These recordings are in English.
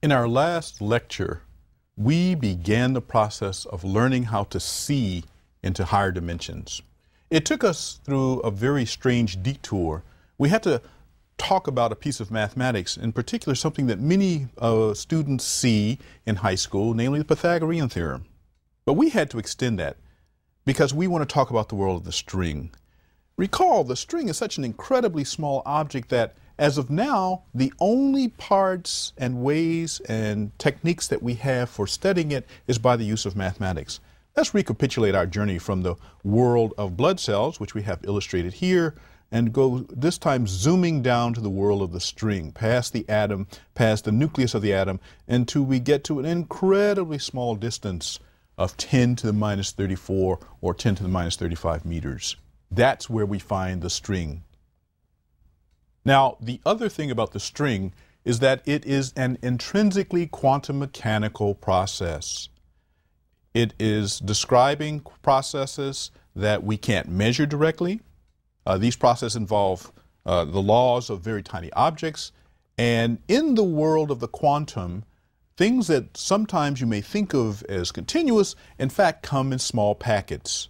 In our last lecture, we began the process of learning how to see into higher dimensions. It took us through a very strange detour. We had to talk about a piece of mathematics, in particular something that many students see in high school, namely the Pythagorean theorem. But we had to extend that because we want to talk about the world of the string. Recall, the string is such an incredibly small object that as of now, the only parts and ways and techniques that we have for studying it is by the use of mathematics. Let's recapitulate our journey from the world of blood cells, which we have illustrated here, and go this time zooming down to the world of the string, past the atom, past the nucleus of the atom, until we get to an incredibly small distance of 10 to the minus 34 or 10 to the minus 35 meters. That's where we find the string. Now, the other thing about the string is that it is an intrinsically quantum mechanical process. It is describing processes that we can't measure directly. These processes involve the laws of very tiny objects. And in the world of the quantum, things that sometimes you may think of as continuous, in fact, come in small packets.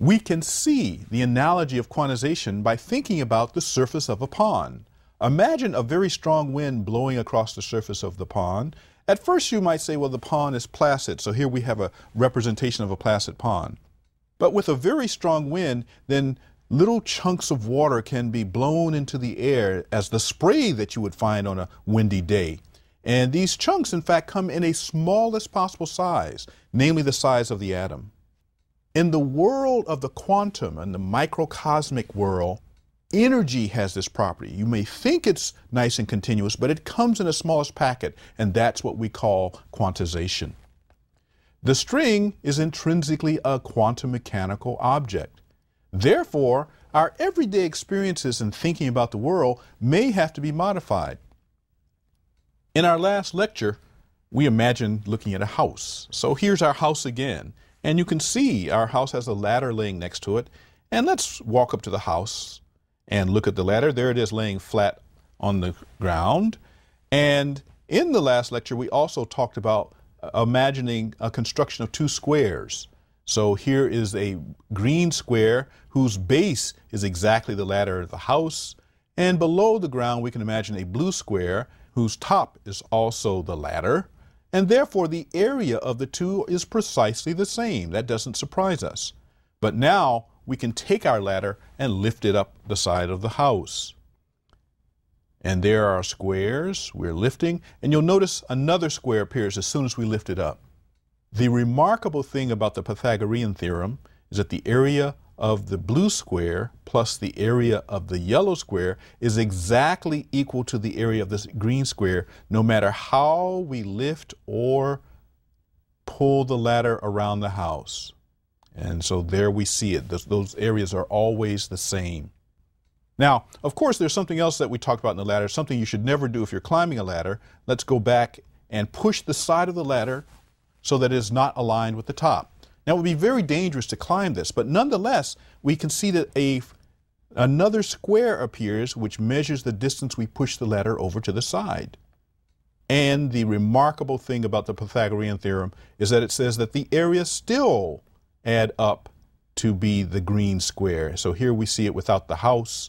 We can see the analogy of quantization by thinking about the surface of a pond. Imagine a very strong wind blowing across the surface of the pond. At first you might say, well, the pond is placid, so here we have a representation of a placid pond. But with a very strong wind, then little chunks of water can be blown into the air as the spray that you would find on a windy day. And these chunks, in fact, come in a smallest possible size, namely the size of the atom. In the world of the quantum and the microcosmic world, energy has this property. You may think it's nice and continuous, but it comes in the smallest packet, and that's what we call quantization. The string is intrinsically a quantum mechanical object. Therefore, our everyday experiences in thinking about the world may have to be modified. In our last lecture, we imagined looking at a house. So here's our house again. And you can see our house has a ladder laying next to it. And let's walk up to the house and look at the ladder. There it is laying flat on the ground. And in the last lecture, we also talked about imagining a construction of two squares. So here is a green square whose base is exactly the ladder of the house. And below the ground, we can imagine a blue square whose top is also the ladder. And therefore, the area of the two is precisely the same. That doesn't surprise us. But now we can take our ladder and lift it up the side of the house. And there are squares we're lifting, and you'll notice another square appears as soon as we lift it up. The remarkable thing about the Pythagorean theorem is that the area of the blue square plus the area of the yellow square is exactly equal to the area of this green square, no matter how we lift or pull the ladder around the house. And so there we see it. Those areas are always the same. Now, of course, there's something else that we talked about in the ladder, something you should never do if you're climbing a ladder. Let's go back and push the side of the ladder so that it is not aligned with the top. Now, it would be very dangerous to climb this, but nonetheless, we can see that another square appears, which measures the distance we push the ladder over to the side. And the remarkable thing about the Pythagorean theorem is that it says that the areas still add up to be the green square. So here we see it without the house.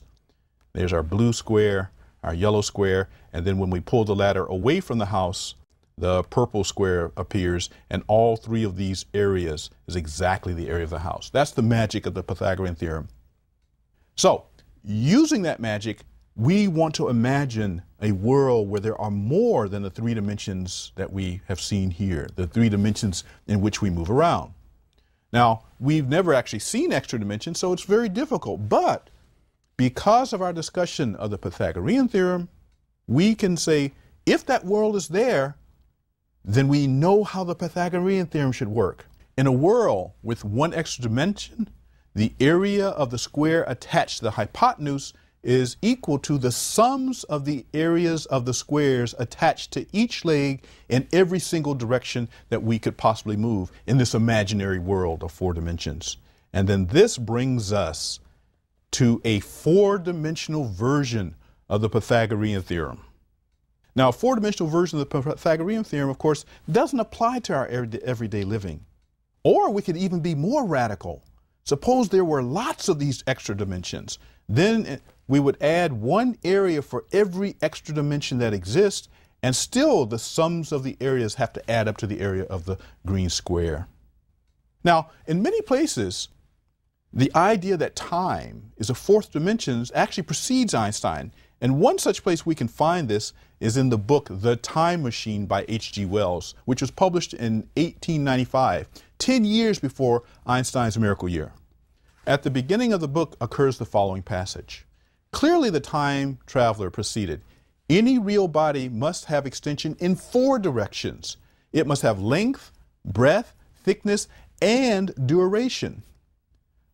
There's our blue square, our yellow square, and then when we pull the ladder away from the house, the purple square appears, and all three of these areas is exactly the area of the house. That's the magic of the Pythagorean theorem. So, using that magic, we want to imagine a world where there are more than the three dimensions that we have seen here, the three dimensions in which we move around. Now, we've never actually seen extra dimensions, so it's very difficult. But because of our discussion of the Pythagorean theorem, we can say, if that world is there, then we know how the Pythagorean theorem should work. In a world with one extra dimension, the area of the square attached to the hypotenuse is equal to the sums of the areas of the squares attached to each leg in every single direction that we could possibly move in this imaginary world of four dimensions. And then this brings us to a four-dimensional version of the Pythagorean theorem. Now, a four-dimensional version of the Pythagorean theorem, of course, doesn't apply to our everyday living. Or we could even be more radical. Suppose there were lots of these extra dimensions. Then we would add one area for every extra dimension that exists, and still the sums of the areas have to add up to the area of the green square. Now, in many places, the idea that time is a fourth dimension actually precedes Einstein. And one such place we can find this is in the book The Time Machine by H.G. Wells, which was published in 1895, 10 years before Einstein's miracle year. At the beginning of the book occurs the following passage. Clearly the time traveler proceeded. Any real body must have extension in four directions. It must have length, breadth, thickness, and duration.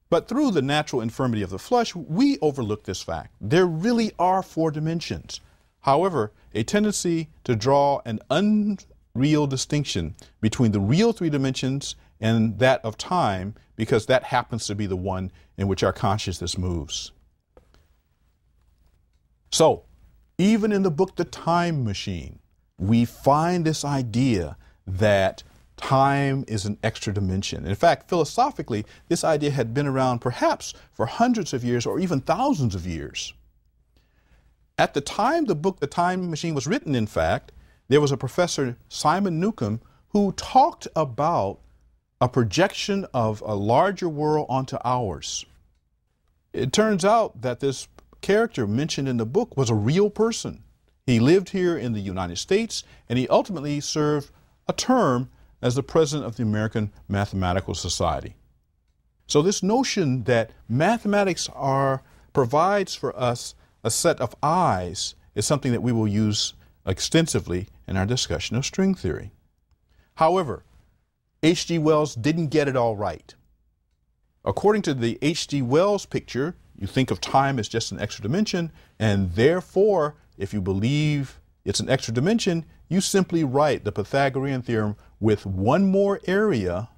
But through the natural infirmity of the flesh, we overlook this fact. There really are four dimensions. However, a tendency to draw an unreal distinction between the real three dimensions and that of time, because that happens to be the one in which our consciousness moves. So, even in the book The Time Machine, we find this idea that time is an extra dimension. In fact, philosophically, this idea had been around perhaps for hundreds of years or even thousands of years. At the time the book The Time Machine was written, in fact, there was a professor, Simon Newcomb, who talked about a projection of a larger world onto ours. It turns out that this character mentioned in the book was a real person. He lived here in the United States, and he ultimately served a term as the president of the American Mathematical Society. So this notion that mathematics provides for us a set of eyes is something that we will use extensively in our discussion of string theory. However, H.G. Wells didn't get it all right. According to the H.G. Wells picture, you think of time as just an extra dimension, and therefore, if you believe it's an extra dimension, you simply write the Pythagorean theorem with one more area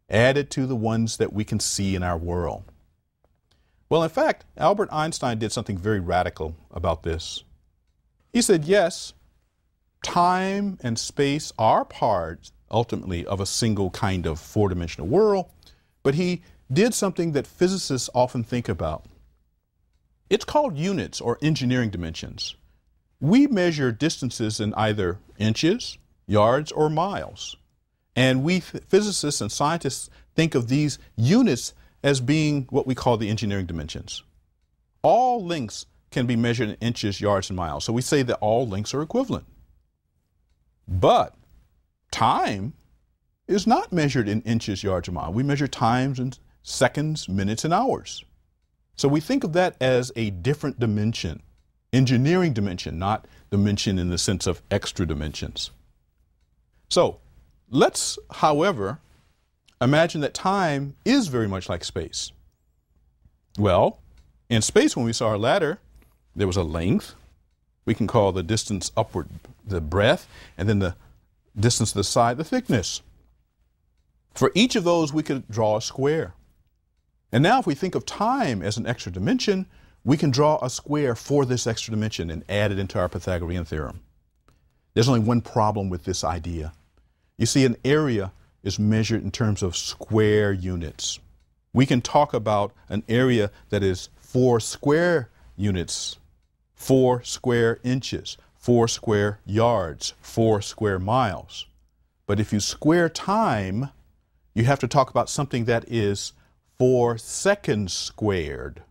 added to the ones that we can see in our world. Well, in fact, Albert Einstein did something very radical about this. He said, yes, time and space are parts, ultimately, of a single kind of four-dimensional world, but he did something that physicists often think about. It's called units or engineering dimensions. We measure distances in either inches, yards, or miles. And we physicists and scientists think of these units as being what we call the engineering dimensions. All lengths can be measured in inches, yards, and miles. So we say that all lengths are equivalent. But time is not measured in inches, yards, or miles. We measure times in seconds, minutes, and hours. So we think of that as a different dimension. Engineering dimension, not dimension in the sense of extra dimensions. So let's, however, imagine that time is very much like space. Well, in space, when we saw our ladder, there was a length. We can call the distance upward the breadth, and then the distance to the side the thickness. For each of those, we could draw a square. And now if we think of time as an extra dimension, we can draw a square for this extra dimension and add it into our Pythagorean theorem. There's only one problem with this idea. You see, an area is measured in terms of square units. We can talk about an area that is 4 square units, 4 square inches, 4 square yards, 4 square miles. But if you square time, you have to talk about something that is 4 seconds squared,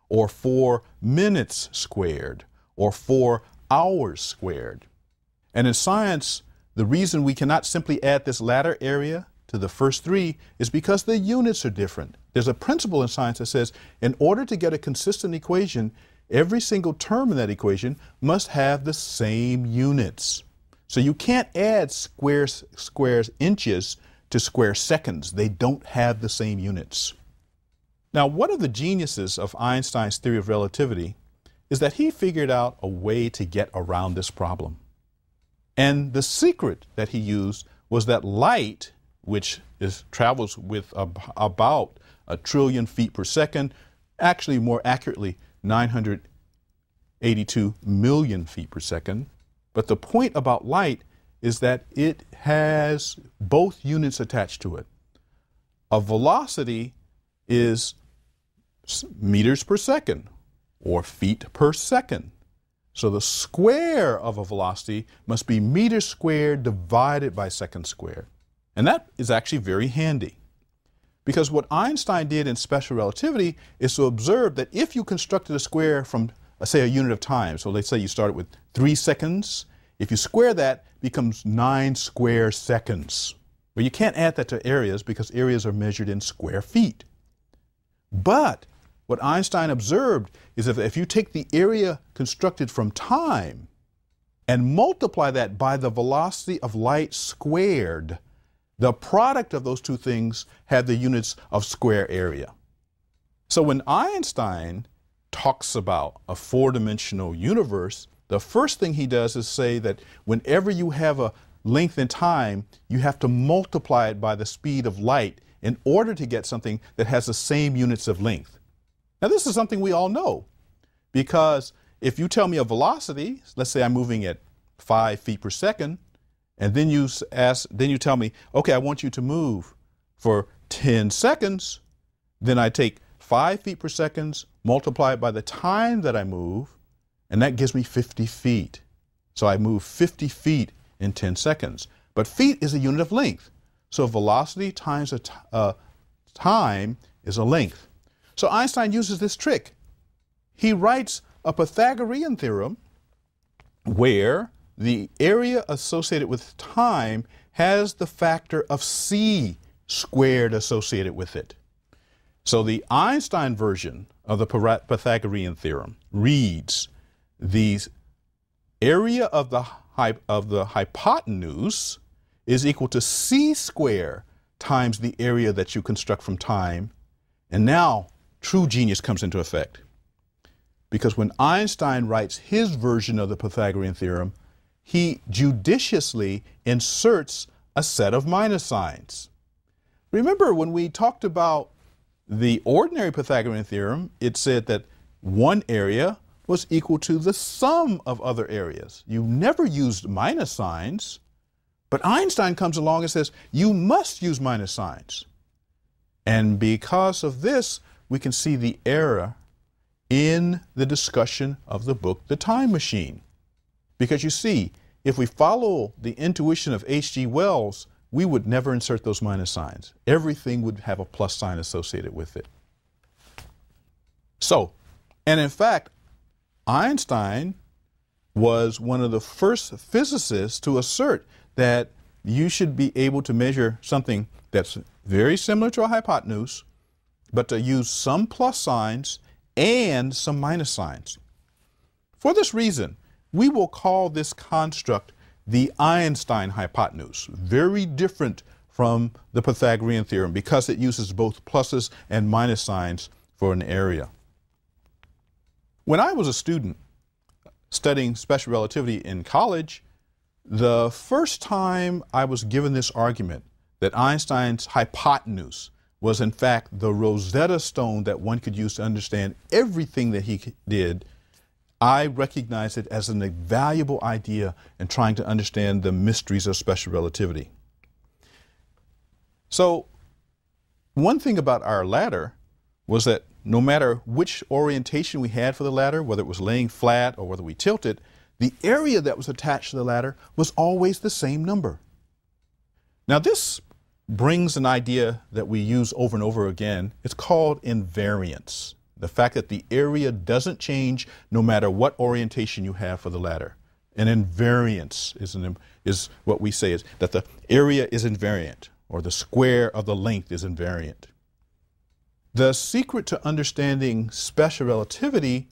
or 4 minutes squared, or 4 hours squared. And in science, the reason we cannot simply add this latter area to the first 3 is because the units are different. There's a principle in science that says in order to get a consistent equation, every single term in that equation must have the same units. So you can't add squares inches to square seconds. They don't have the same units. Now, one of the geniuses of Einstein's theory of relativity is that he figured out a way to get around this problem. And the secret that he used was that light, which travels with about 1 trillion feet per second, actually more accurately 982 million feet per second, But the point about light is that it has both units attached to it. A velocity is meters per second or feet per second. So the square of a velocity must be meters squared divided by seconds squared. And that is actually very handy. Because what Einstein did in special relativity is to observe that if you constructed a square from, say, a unit of time, so let's say you started with 3 seconds, if you square that, it becomes 9 square seconds. Well, you can't add that to areas because areas are measured in square feet. But what Einstein observed is that if you take the area constructed from time and multiply that by the velocity of light squared, the product of those two things had the units of square area. So when Einstein talks about a four-dimensional universe, the first thing he does is say that whenever you have a length in time, you have to multiply it by the speed of light in order to get something that has the same units of length. Now, this is something we all know, because if you tell me a velocity, let's say I'm moving at 5 feet per second, and then you tell me, okay, I want you to move for 10 seconds, then I take 5 feet per second, multiply it by the time that I move, and that gives me 50 feet. So I move 50 feet in 10 seconds. But feet is a unit of length. So velocity times time is a length. So Einstein uses this trick. He writes a Pythagorean theorem where the area associated with time has the factor of c squared associated with it. So the Einstein version of the Pythagorean theorem reads: the area of the hypotenuse is equal to c squared times the area that you construct from time. And now true genius comes into effect. Because when Einstein writes his version of the Pythagorean theorem, he judiciously inserts a set of minus signs. Remember, when we talked about the ordinary Pythagorean theorem, it said that one area was equal to the sum of other areas. You never used minus signs, but Einstein comes along and says, you must use minus signs. And because of this, we can see the error in the discussion of the book, The Time Machine. Because you see, if we follow the intuition of H.G. Wells, we would never insert those minus signs. Everything would have a plus sign associated with it. So, and in fact, Einstein was one of the first physicists to assert that you should be able to measure something that's very similar to a hypotenuse, but to use some plus signs and some minus signs. For this reason, we will call this construct the Einstein hypotenuse, very different from the Pythagorean theorem because it uses both pluses and minus signs for an area. When I was a student studying special relativity in college, the first time I was given this argument that Einstein's hypotenuse was in fact the Rosetta Stone that one could use to understand everything that he did, I recognized it as an invaluable idea in trying to understand the mysteries of special relativity. So one thing about our ladder was that no matter which orientation we had for the ladder, whether it was laying flat or whether we tilted, the area that was attached to the ladder was always the same number. Now this brings an idea that we use over and over again. It's called invariance. The fact that the area doesn't change no matter what orientation you have for the ladder. And invariance is what we say is that the area is invariant, or the square of the length is invariant. The secret to understanding special relativity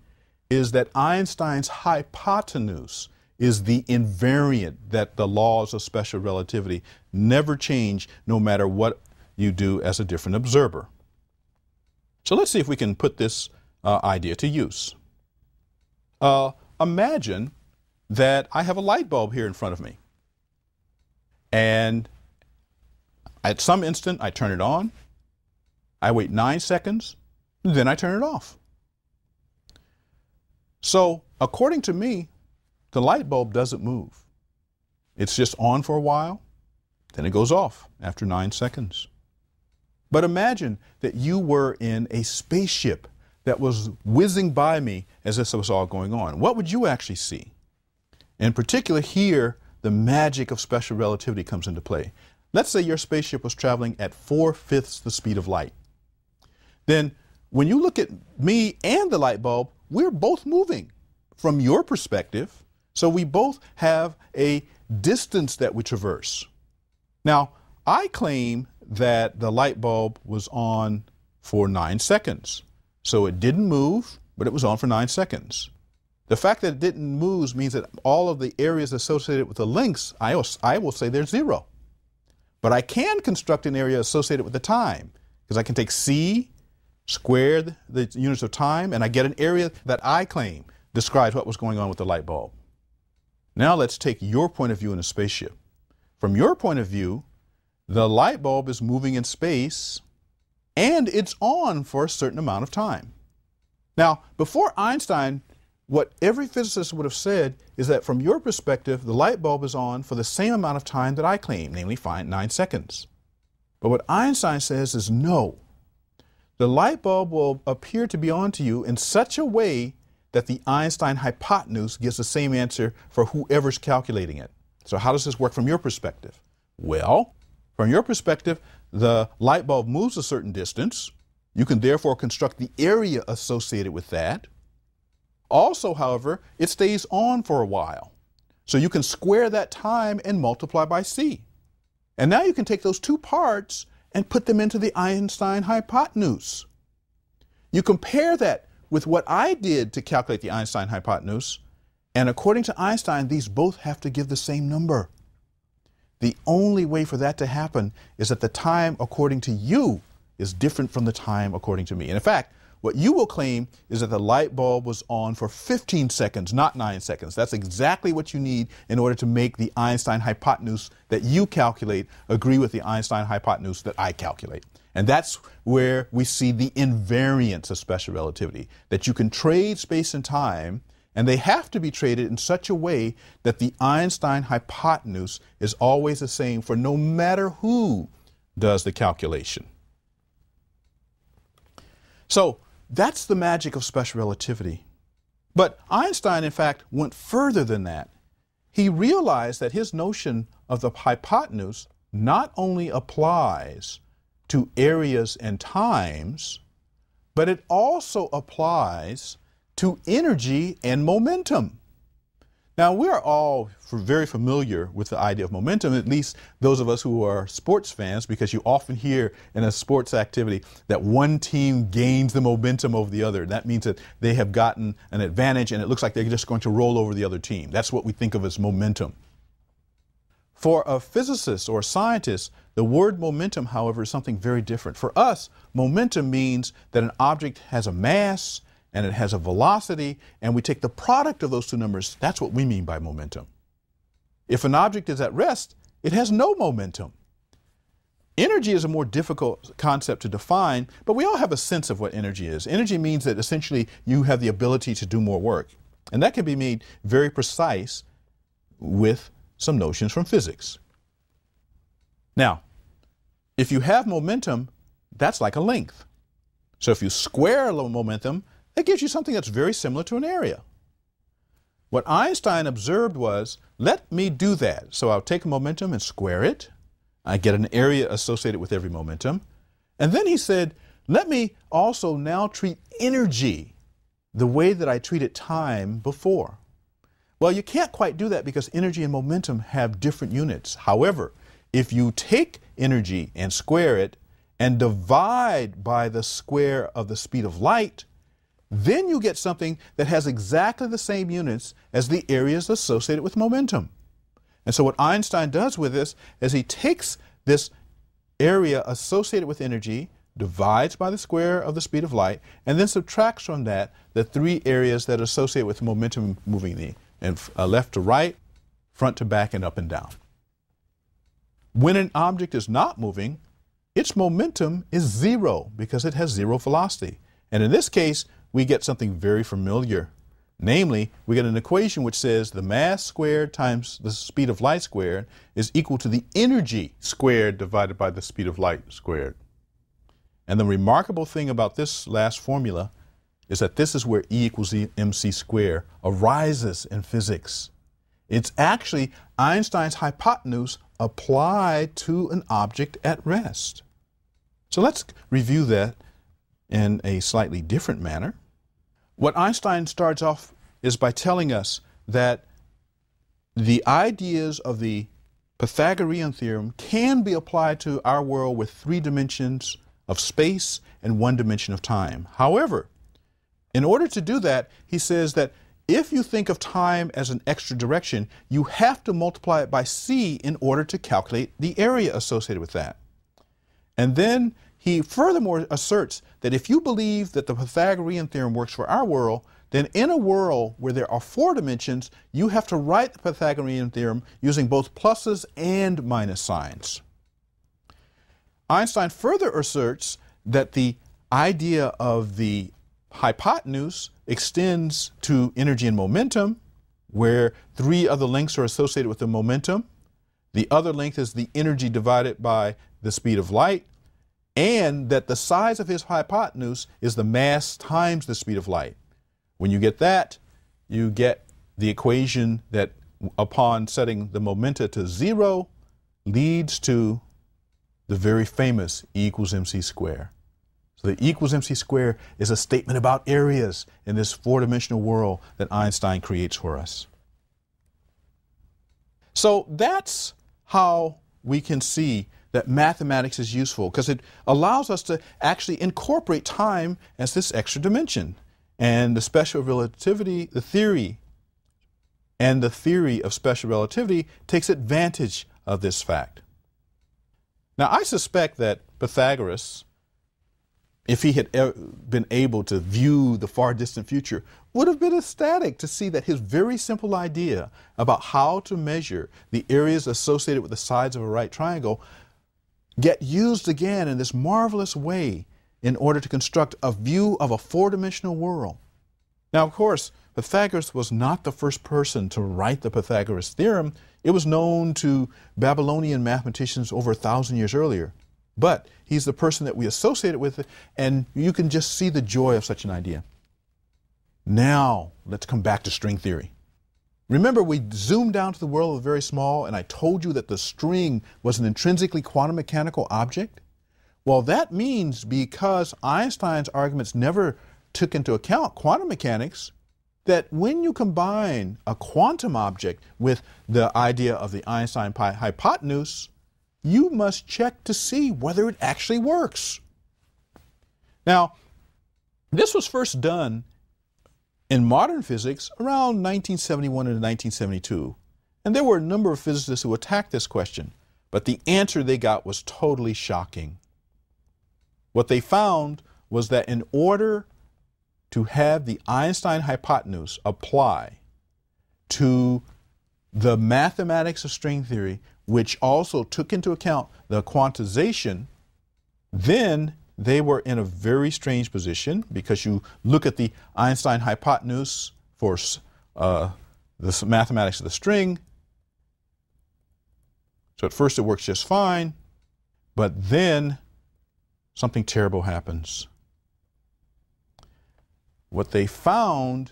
is that Einstein's hypotenuse is the invariant, that the laws of special relativity never change no matter what you do as a different observer. So let's see if we can put this idea to use. Imagine that I have a light bulb here in front of me. And at some instant, I turn it on. I wait 9 seconds, then I turn it off. So according to me, the light bulb doesn't move. It's just on for a while, then it goes off after 9 seconds. But imagine that you were in a spaceship that was whizzing by me as this was all going on. What would you actually see? In particular, here, the magic of special relativity comes into play. Let's say your spaceship was traveling at 4/5 the speed of light. Then when you look at me and the light bulb, we're both moving from your perspective. So we both have a distance that we traverse. Now, I claim that the light bulb was on for 9 seconds. So it didn't move, but it was on for 9 seconds. The fact that it didn't move means that all of the areas associated with the lengths, I will say they're 0. But I can construct an area associated with the time, because I can take c, square the units of time, and I get an area that I claim describes what was going on with the light bulb. Now let's take your point of view in a spaceship. From your point of view, the light bulb is moving in space, and it's on for a certain amount of time. Now, before Einstein, what every physicist would have said is that from your perspective, the light bulb is on for the same amount of time that I claim, namely 9 seconds. But what Einstein says is no. The light bulb will appear to be on to you in such a way that the Einstein hypotenuse gives the same answer for whoever's calculating it. So how does this work from your perspective? Well, from your perspective, the light bulb moves a certain distance. You can therefore construct the area associated with that. Also, however, it stays on for a while. So you can square that time and multiply by c. And now you can take those two parts and put them into the Einstein hypotenuse. You compare that with what I did to calculate the Einstein hypotenuse, and according to Einstein, these both have to give the same number. The only way for that to happen is that the time according to you is different from the time according to me. And in fact, what you will claim is that the light bulb was on for 15 seconds, not 9 seconds. That's exactly what you need in order to make the Einstein hypotenuse that you calculate agree with the Einstein hypotenuse that I calculate. And that's where we see the invariance of special relativity, that you can trade space and time, and they have to be traded in such a way that the Einstein hypotenuse is always the same for no matter who does the calculation. So that's the magic of special relativity. But Einstein, in fact, went further than that. He realized that his notion of the hypotenuse not only applies to areas and times, but it also applies to energy and momentum. Now, we're all very familiar with the idea of momentum, at least those of us who are sports fans, because you often hear in a sports activity that one team gains the momentum over the other. That means that they have gotten an advantage and it looks like they're just going to roll over the other team. That's what we think of as momentum. For a physicist or a scientist, the word momentum, however, is something very different. For us, momentum means that an object has a mass and it has a velocity, and we take the product of those two numbers. That's what we mean by momentum. If an object is at rest, it has no momentum. Energy is a more difficult concept to define, but we all have a sense of what energy is. Energy means that essentially you have the ability to do more work. And that can be made very precise with some notions from physics. Now, if you have momentum, that's like a length. So if you square a momentum, that gives you something that's very similar to an area. What Einstein observed was, let me do that. So I'll take a momentum and square it. I get an area associated with every momentum. And then he said, let me also now treat energy the way that I treated time before. Well, you can't quite do that because energy and momentum have different units. However, if you take energy and square it and divide by the square of the speed of light, then you get something that has exactly the same units as the areas associated with momentum. And so what Einstein does with this is he takes this area associated with energy, divides by the square of the speed of light, and then subtracts from that the three areas that are associated with momentum moving left to right, front to back, and up and down. When an object is not moving, its momentum is 0 because it has 0 velocity. And in this case, we get something very familiar, Namely, we get an equation which says the mass squared times the speed of light squared is equal to the energy squared divided by the speed of light squared. And the remarkable thing about this last formula is that this is where E equals mc squared arises in physics. It's actually Einstein's hypotenuse applied to an object at rest. So let's review that in a slightly different manner. What Einstein starts off is by telling us that the ideas of the Pythagorean theorem can be applied to our world with 3 dimensions of space and 1 dimension of time. However, in order to do that, he says that if you think of time as an extra direction, you have to multiply it by c in order to calculate the area associated with that. And then he furthermore asserts that if you believe that the Pythagorean theorem works for our world, then in a world where there are 4 dimensions, you have to write the Pythagorean theorem using both pluses and minus signs. Einstein further asserts that the idea of the hypotenuse extends to energy and momentum, where 3 other lengths are associated with the momentum. The other length is the energy divided by the speed of light, and that the size of his hypotenuse is the mass times the speed of light. When you get that, you get the equation that upon setting the momenta to 0 leads to the very famous E equals mc squared. So the E equals mc squared is a statement about areas in this 4-dimensional world that Einstein creates for us. So that's how we can see that mathematics is useful, because it allows us to actually incorporate time as this extra dimension. And the special relativity, the theory of special relativity takes advantage of this fact. Now, I suspect that Pythagoras, if he had been able to view the far distant future, would have been ecstatic to see that his very simple idea about how to measure the areas associated with the sides of a right triangle get used again in this marvelous way in order to construct a view of a 4-dimensional world. Now, of course, Pythagoras was not the first person to write the Pythagoras theorem. It was known to Babylonian mathematicians over 1,000 years earlier. But he's the person that we associate it with, and you can just see the joy of such an idea. Now, let's come back to string theory. Remember, we zoomed down to the world of the very small, and I told you that the string was an intrinsically quantum mechanical object? Well, that means because Einstein's arguments never took into account quantum mechanics, that when you combine a quantum object with the idea of the Einstein hypotenuse, you must check to see whether it actually works. Now, this was first done in modern physics around 1971 and 1972. And there were a number of physicists who attacked this question, but the answer they got was totally shocking. What they found was that in order to have the Einstein hypotenuse apply to the mathematics of string theory, which also took into account the quantization, then they were in a very strange position, because you look at the Einstein hypotenuse for the mathematics of the string. So at first it works just fine, but then something terrible happens. What they found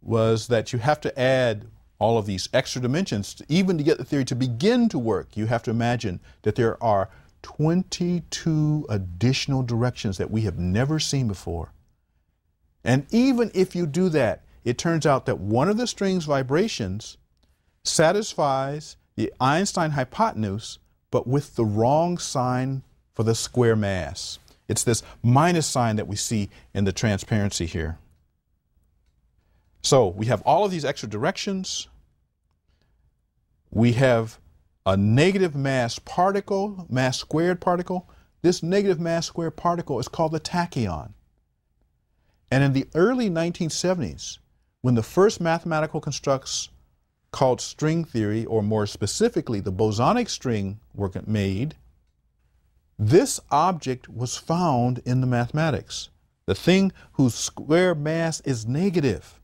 was that you have to add all of these extra dimensions even to get the theory to begin to work. You have to imagine that there are 22 additional directions that we have never seen before. And even if you do that, it turns out that one of the string's vibrations satisfies the Einstein hypotenuse, but with the wrong sign for the square mass. It's this minus sign that we see in the transparency here. So we have all of these extra directions. We have a negative mass particle, mass squared particle. This negative mass squared particle is called the tachyon. And in the early 1970s, when the first mathematical constructs called string theory, or more specifically the bosonic string, were made, this object was found in the mathematics, the thing whose square mass is negative.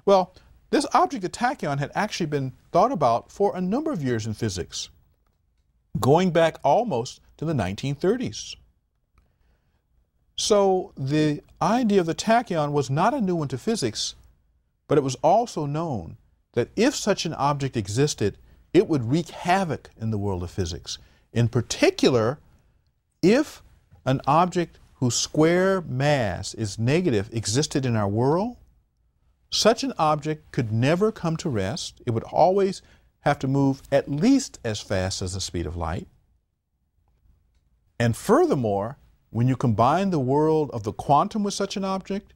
Well, this object, the tachyon, had actually been thought about for a number of years in physics, going back almost to the 1930s. So the idea of the tachyon was not a new one to physics, but it was also known that if such an object existed, it would wreak havoc in the world of physics. In particular, if an object whose square mass is negative existed in our world, such an object could never come to rest. It would always have to move at least as fast as the speed of light. And furthermore, when you combine the world of the quantum with such an object,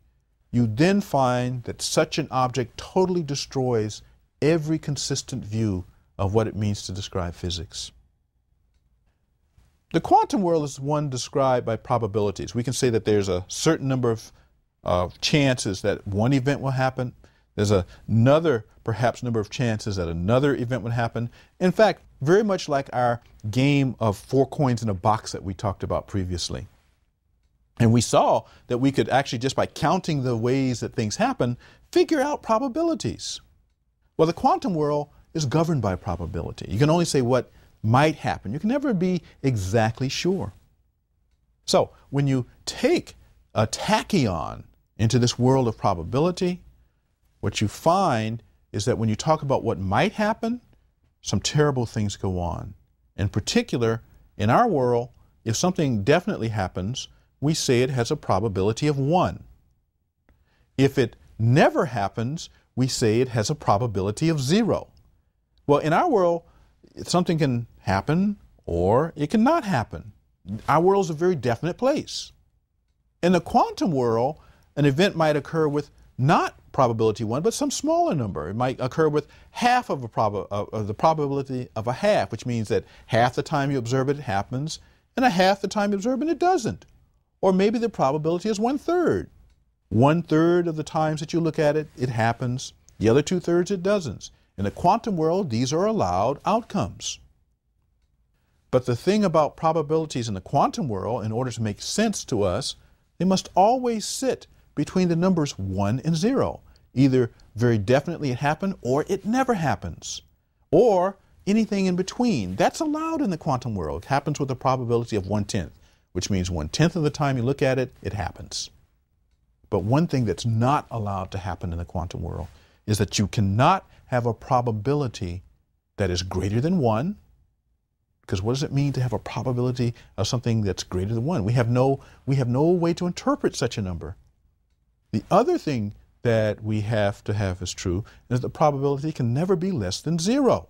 you then find that such an object totally destroys every consistent view of what it means to describe physics. The quantum world is one described by probabilities. We can say that there's a certain number of chances that one event will happen. There's another, perhaps, number of chances that another event would happen. In fact, very much like our game of 4 coins in a box that we talked about previously. And we saw that we could actually, just by counting the ways that things happen, figure out probabilities. Well, the quantum world is governed by probability. You can only say what might happen. You can never be exactly sure. So when you take a tachyon into this world of probability, what you find is that when you talk about what might happen, some terrible things go on. In particular, in our world, if something definitely happens, we say it has a probability of 1. If it never happens, we say it has a probability of 0. Well, in our world, something can happen or it cannot happen. Our world is a very definite place. In the quantum world, an event might occur with not probability 1, but some smaller number. It might occur with half of the probability of a half, which means that half the time you observe it, it happens, and a half the time you observe it, it doesn't. Or maybe the probability is 1/3. 1/3 of the times that you look at it, it happens. The other 2/3, it doesn't. In the quantum world, these are allowed outcomes. But the thing about probabilities in the quantum world, in order to make sense to us, they must always sit between the numbers 1 and 0. Either very definitely it happened, or it never happens, or anything in between. That's allowed in the quantum world. It happens with a probability of 1/10, which means 1/10 of the time you look at it, it happens. But one thing that's not allowed to happen in the quantum world is that you cannot have a probability that is greater than 1. Because what does it mean to have a probability of something that's greater than 1? We have no way to interpret such a number. The other thing that we have to have as true is the probability can never be less than 0.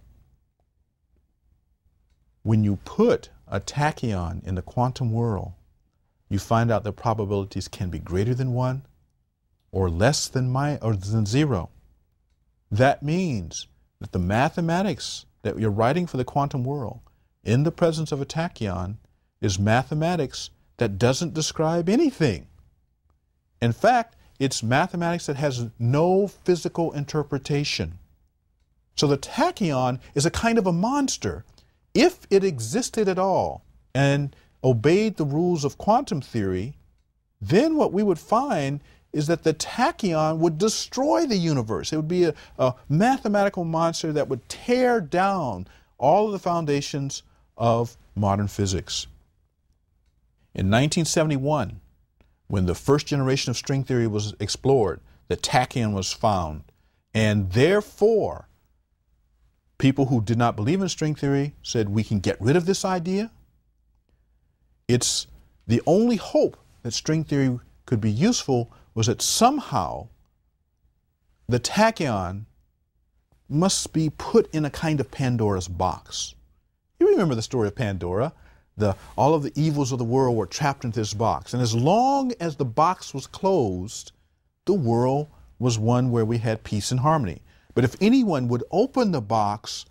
When you put a tachyon in the quantum world, you find out that probabilities can be greater than 1 or less than 0. That means that the mathematics that you're writing for the quantum world in the presence of a tachyon is mathematics that doesn't describe anything. In fact, it's mathematics that has no physical interpretation. So the tachyon is a kind of a monster. If it existed at all and obeyed the rules of quantum theory, then what we would find is that the tachyon would destroy the universe. It would be a mathematical monster that would tear down all of the foundations of modern physics. In 1971, when the first generation of string theory was explored, the tachyon was found. And therefore, people who did not believe in string theory said, we can get rid of this idea. It's the only hope that string theory could be useful was that somehow the tachyon must be put in a kind of Pandora's box. You remember the story of Pandora. All of the evils of the world were trapped into this box. And as long as the box was closed, the world was one where we had peace and harmony. But if anyone would open the box,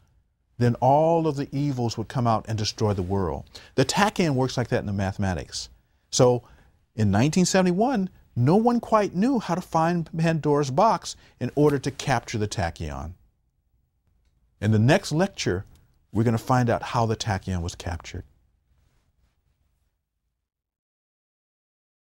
then all of the evils would come out and destroy the world. The tachyon works like that in the mathematics. So in 1971, no one quite knew how to find Pandora's box in order to capture the tachyon. In the next lecture, we're going to find out how the tachyon was captured.